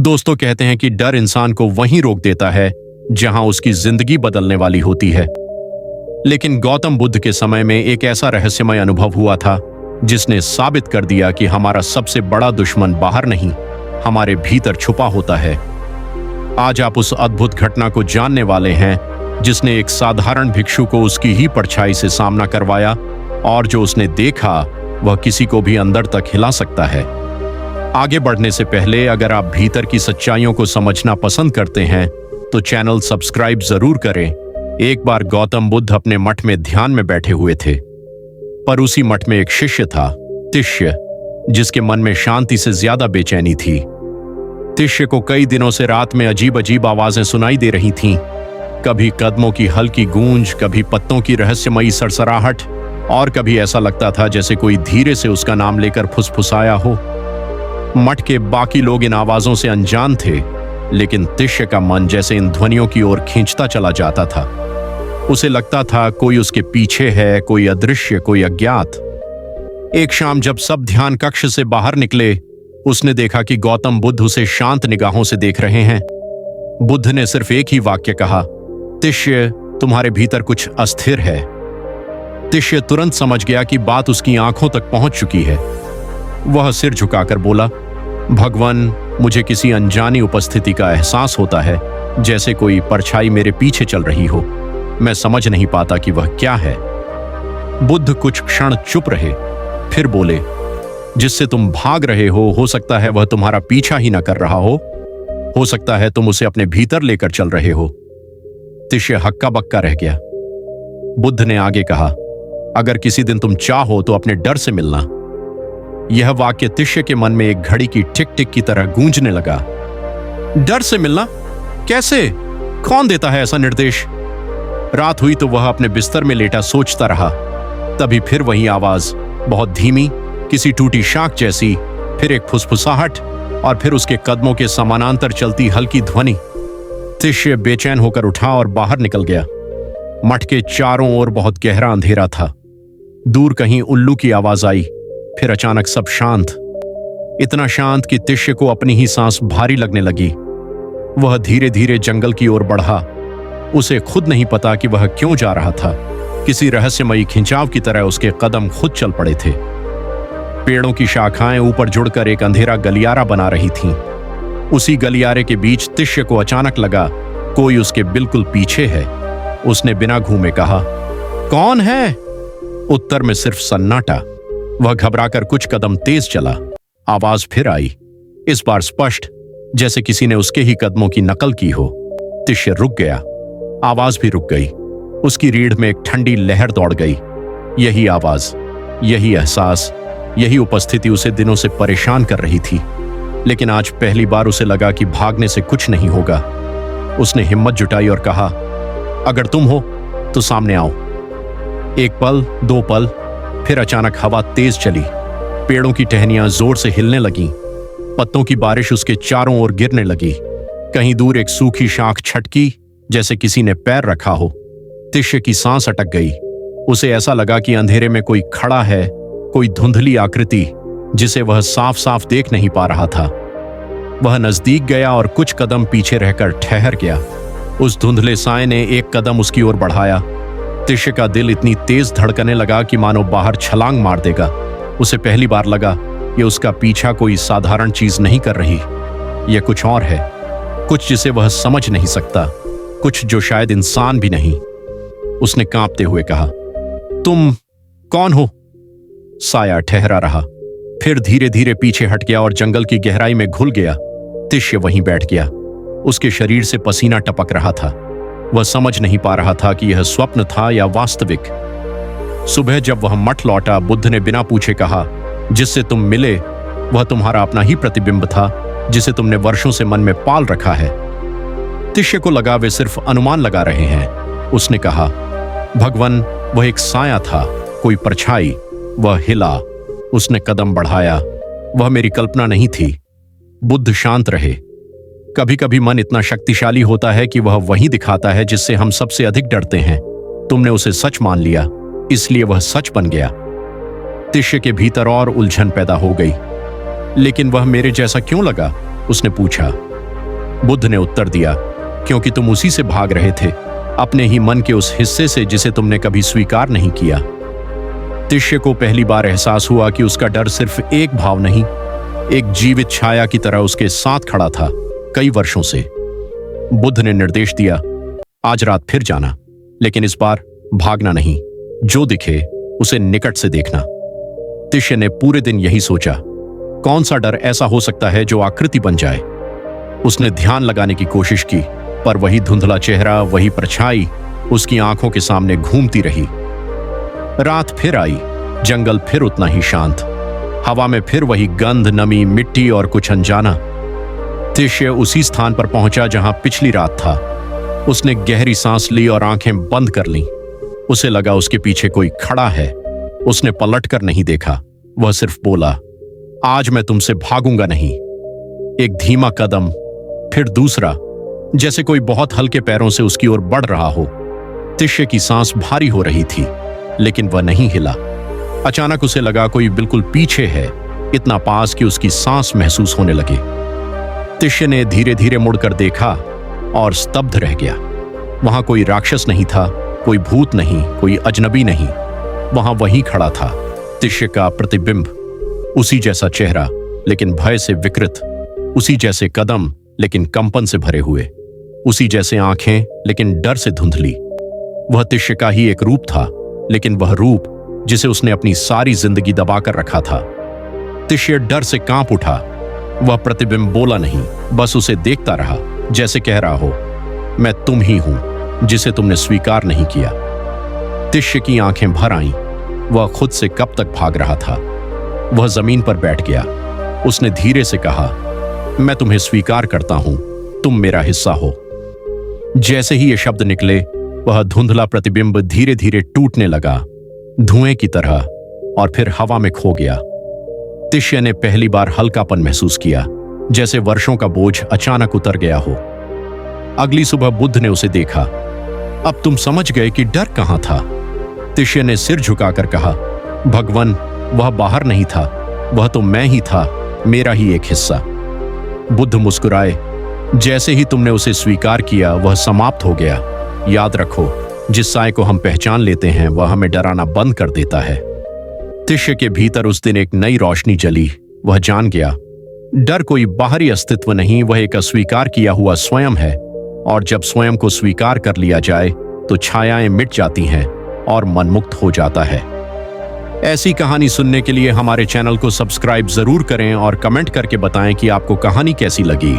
दोस्तों कहते हैं कि डर इंसान को वहीं रोक देता है जहां उसकी जिंदगी बदलने वाली होती है। लेकिन गौतम बुद्ध के समय में एक ऐसा रहस्यमय अनुभव हुआ था जिसने साबित कर दिया कि हमारा सबसे बड़ा दुश्मन बाहर नहीं, हमारे भीतर छुपा होता है। आज आप उस अद्भुत घटना को जानने वाले हैं जिसने एक साधारण भिक्षु को उसकी ही परछाई से सामना करवाया, और जो उसने देखा वह किसी को भी अंदर तक हिला सकता है। आगे बढ़ने से पहले अगर आप भीतर की सच्चाइयों को समझना पसंद करते हैं तो चैनल सब्सक्राइब जरूर करें। एक बार गौतम बुद्ध अपने मठ में ध्यान में बैठे हुए थे, पर उसी मठ में एक शिष्य था, तिष्य, जिसके मन में शांति से ज्यादा बेचैनी थी। तिष्य को कई दिनों से रात में अजीब अजीब आवाजें सुनाई दे रही थीं। कभी कदमों की हल्की गूंज, कभी पत्तों की रहस्यमयी सरसराहट, और कभी ऐसा लगता था जैसे कोई धीरे से उसका नाम लेकर फुसफुसाया हो। मठ के बाकी लोग इन आवाजों से अनजान थे, लेकिन तिष्य का मन जैसे इन ध्वनियों की ओर खींचता चला जाता था। उसे लगता था कोई उसके पीछे है, कोई अदृश्य, कोई अज्ञात। एक शाम जब सब ध्यान कक्ष से बाहर निकले, उसने देखा कि गौतम बुद्ध उसे शांत निगाहों से देख रहे हैं। बुद्ध ने सिर्फ एक ही वाक्य कहा, तिष्य, तुम्हारे भीतर कुछ अस्थिर है। तिष्य तुरंत समझ गया कि बात उसकी आंखों तक पहुंच चुकी है। वह सिर झुकाकर बोला, भगवान, मुझे किसी अनजानी उपस्थिति का एहसास होता है, जैसे कोई परछाई मेरे पीछे चल रही हो। मैं समझ नहीं पाता कि वह क्या है। बुद्ध कुछ क्षण चुप रहे, फिर बोले, जिससे तुम भाग रहे हो सकता है वह तुम्हारा पीछा ही न कर रहा हो सकता है तुम उसे अपने भीतर लेकर चल रहे हो। तिष्य हक्का बक्का रह गया। बुद्ध ने आगे कहा, अगर किसी दिन तुम चाहो तो अपने डर से मिलना। यह वाक्य तिष्य के मन में एक घड़ी की टिक टिक की तरह गूंजने लगा। डर से मिलना? कैसे? कौन देता है ऐसा निर्देश? रात हुई तो वह अपने बिस्तर में लेटा सोचता रहा। तभी फिर वही आवाज, बहुत धीमी, किसी टूटी शाख जैसी, फिर एक फुसफुसाहट, और फिर उसके कदमों के समानांतर चलती हल्की ध्वनि। तिष्य बेचैन होकर उठा और बाहर निकल गया। मठ के चारों ओर बहुत गहरा अंधेरा था। दूर कहीं उल्लू की आवाज आई, फिर अचानक सब शांत, इतना शांत कि तिष्य को अपनी ही सांस भारी लगने लगी। वह धीरे धीरे जंगल की ओर बढ़ा। उसे खुद नहीं पता कि वह क्यों जा रहा था। किसी रहस्यमयी खिंचाव की तरह उसके कदम खुद चल पड़े थे। पेड़ों की शाखाएं ऊपर जुड़कर एक अंधेरा गलियारा बना रही थीं। उसी गलियारे के बीच तिष्य को अचानक लगा कोई उसके बिल्कुल पीछे है। उसने बिना घूमे कहा, कौन है? उत्तर में सिर्फ सन्नाटा। वह घबराकर कुछ कदम तेज चला। आवाज फिर आई, इस बार स्पष्ट, जैसे किसी ने उसके ही कदमों की नकल की हो। तिष्य रुक गया। आवाज भी रुक गई। उसकी रीढ़ में एक ठंडी लहर दौड़ गई। यही आवाज, यही एहसास, यही उपस्थिति उसे दिनों से परेशान कर रही थी। लेकिन आज पहली बार उसे लगा कि भागने से कुछ नहीं होगा। उसने हिम्मत जुटाई और कहा, अगर तुम हो तो सामने आओ। एक पल, दो पल, फिर अचानक हवा तेज चली। पेड़ों की टहनियां जोर से हिलने लगीं। पत्तों की बारिश उसके चारों ओर गिरने लगी। कहीं दूर एक सूखी शाख छटकी, जैसे किसी ने पैर रखा हो। तिष्य की सांस अटक गई। उसे ऐसा लगा कि अंधेरे में कोई खड़ा है, कोई धुंधली आकृति जिसे वह साफ साफ देख नहीं पा रहा था। वह नजदीक गया और कुछ कदम पीछे रहकर ठहर गया। उस धुंधले साए ने एक कदम उसकी ओर बढ़ाया। तिष्य का दिल इतनी तेज धड़कने लगा कि मानो बाहर छलांग मार देगा। उसे पहली बार लगा ये उसका पीछा कोई साधारण चीज नहीं कर रही, यह कुछ और है, कुछ जिसे वह समझ नहीं सकता, कुछ जो शायद इंसान भी नहीं। उसने कांपते हुए कहा, तुम कौन हो? साया ठहरा रहा, फिर धीरे धीरे पीछे हट गया और जंगल की गहराई में घुल गया। तिष्य वहीं बैठ गया। उसके शरीर से पसीना टपक रहा था। वह समझ नहीं पा रहा था कि यह स्वप्न था या वास्तविक। सुबह जब वह मठ लौटा, बुद्ध ने बिना पूछे कहा, जिससे तुम मिले वह तुम्हारा अपना ही प्रतिबिंब था, जिसे तुमने वर्षों से मन में पाल रखा है। तिष्य को लगा वे सिर्फ अनुमान लगा रहे हैं। उसने कहा, भगवान, वह एक साया था, कोई परछाई। वह हिला। उसने कदम बढ़ाया। वह मेरी कल्पना नहीं थी। बुद्ध शांत रहे। कभी कभी मन इतना शक्तिशाली होता है कि वह वही दिखाता है जिससे हम सबसे अधिक डरते हैं। तुमने उसे सच मान लिया, इसलिए वह सच बन गया। तिष्य के भीतर और उलझन पैदा हो गई। लेकिन वह मेरे जैसा क्यों लगा? उसने पूछा। बुद्ध ने उत्तर दिया, क्योंकि तुम उसी से भाग रहे थे, अपने ही मन के उस हिस्से से जिसे तुमने कभी स्वीकार नहीं किया। तिष्य को पहली बार एहसास हुआ कि उसका डर सिर्फ एक भाव नहीं, एक जीवित छाया की तरह उसके साथ खड़ा था कई वर्षों से। बुद्ध ने निर्देश दिया, आज रात फिर जाना, लेकिन इस बार भागना नहीं, जो दिखे उसे निकट से देखना। तिष्य ने पूरे दिन यही सोचा, कौन सा डर ऐसा हो सकता है जो आकृति बन जाए। उसने ध्यान लगाने की कोशिश की, पर वही धुंधला चेहरा, वही परछाई उसकी आंखों के सामने घूमती रही। रात फिर आई, जंगल फिर उतना ही शांत, हवा में फिर वही गंध, नमी, मिट्टी और कुछ अनजाना। तिष्य उसी स्थान पर पहुंचा जहां पिछली रात था। उसने गहरी सांस ली और आंखें बंद कर लीं। उसे लगा उसके पीछे कोई खड़ा है। उसने पलटकर नहीं देखा, वह सिर्फ बोला, आज मैं तुमसे भागूंगा नहीं। एक धीमा कदम, फिर दूसरा, जैसे कोई बहुत हल्के पैरों से उसकी ओर बढ़ रहा हो। तिष्य की सांस भारी हो रही थी, लेकिन वह नहीं हिला। अचानक उसे लगा कोई बिल्कुल पीछे है, इतना पास कि उसकी सांस महसूस होने लगे। तिष्य ने धीरे धीरे मुड़कर देखा और स्तब्ध रह गया। वहां कोई राक्षस नहीं था, कोई भूत नहीं, कोई अजनबी नहीं। वहां वही खड़ा था, तिष्य का प्रतिबिंब। उसी जैसा चेहरा, लेकिन भय से विकृत। उसी जैसे कदम, लेकिन कंपन से भरे हुए। उसी जैसे आंखें, लेकिन डर से धुंधली। वह तिष्य का ही एक रूप था, लेकिन वह रूप जिसे उसने अपनी सारी जिंदगी दबाकर रखा था। तिष्य डर से कांप उठा। वह प्रतिबिंब बोला नहीं, बस उसे देखता रहा, जैसे कह रहा हो, मैं तुम ही हूं जिसे तुमने स्वीकार नहीं किया। तिष्य की आंखें भर आईं। वह खुद से कब तक भाग रहा था। वह जमीन पर बैठ गया। उसने धीरे से कहा, मैं तुम्हें स्वीकार करता हूं, तुम मेरा हिस्सा हो। जैसे ही ये शब्द निकले, वह धुंधला प्रतिबिंब धीरे धीरे टूटने लगा, धुएं की तरह, और फिर हवा में खो गया। तिष्य ने पहली बार हल्कापन महसूस किया, जैसे वर्षों का बोझ अचानक उतर गया हो। अगली सुबह बुद्ध ने उसे देखा। अब तुम समझ गए कि डर कहां था? तिष्य ने सिर झुकाकर कहा, भगवान, वह बाहर नहीं था, वह तो मैं ही था, मेरा ही एक हिस्सा। बुद्ध मुस्कुराए, जैसे ही तुमने उसे स्वीकार किया, वह समाप्त हो गया। याद रखो, जिस साय को हम पहचान लेते हैं, वह हमें डराना बंद कर देता है। तिष्य के भीतर उस दिन एक नई रोशनी जली। वह जान गया, डर कोई बाहरी अस्तित्व नहीं, वह एक अस्वीकार किया हुआ स्वयं है। और जब स्वयं को स्वीकार कर लिया जाए, तो छायाएं मिट जाती हैं और मन मुक्त हो जाता है। ऐसी कहानी सुनने के लिए हमारे चैनल को सब्सक्राइब जरूर करें और कमेंट करके बताएं कि आपको कहानी कैसी लगी।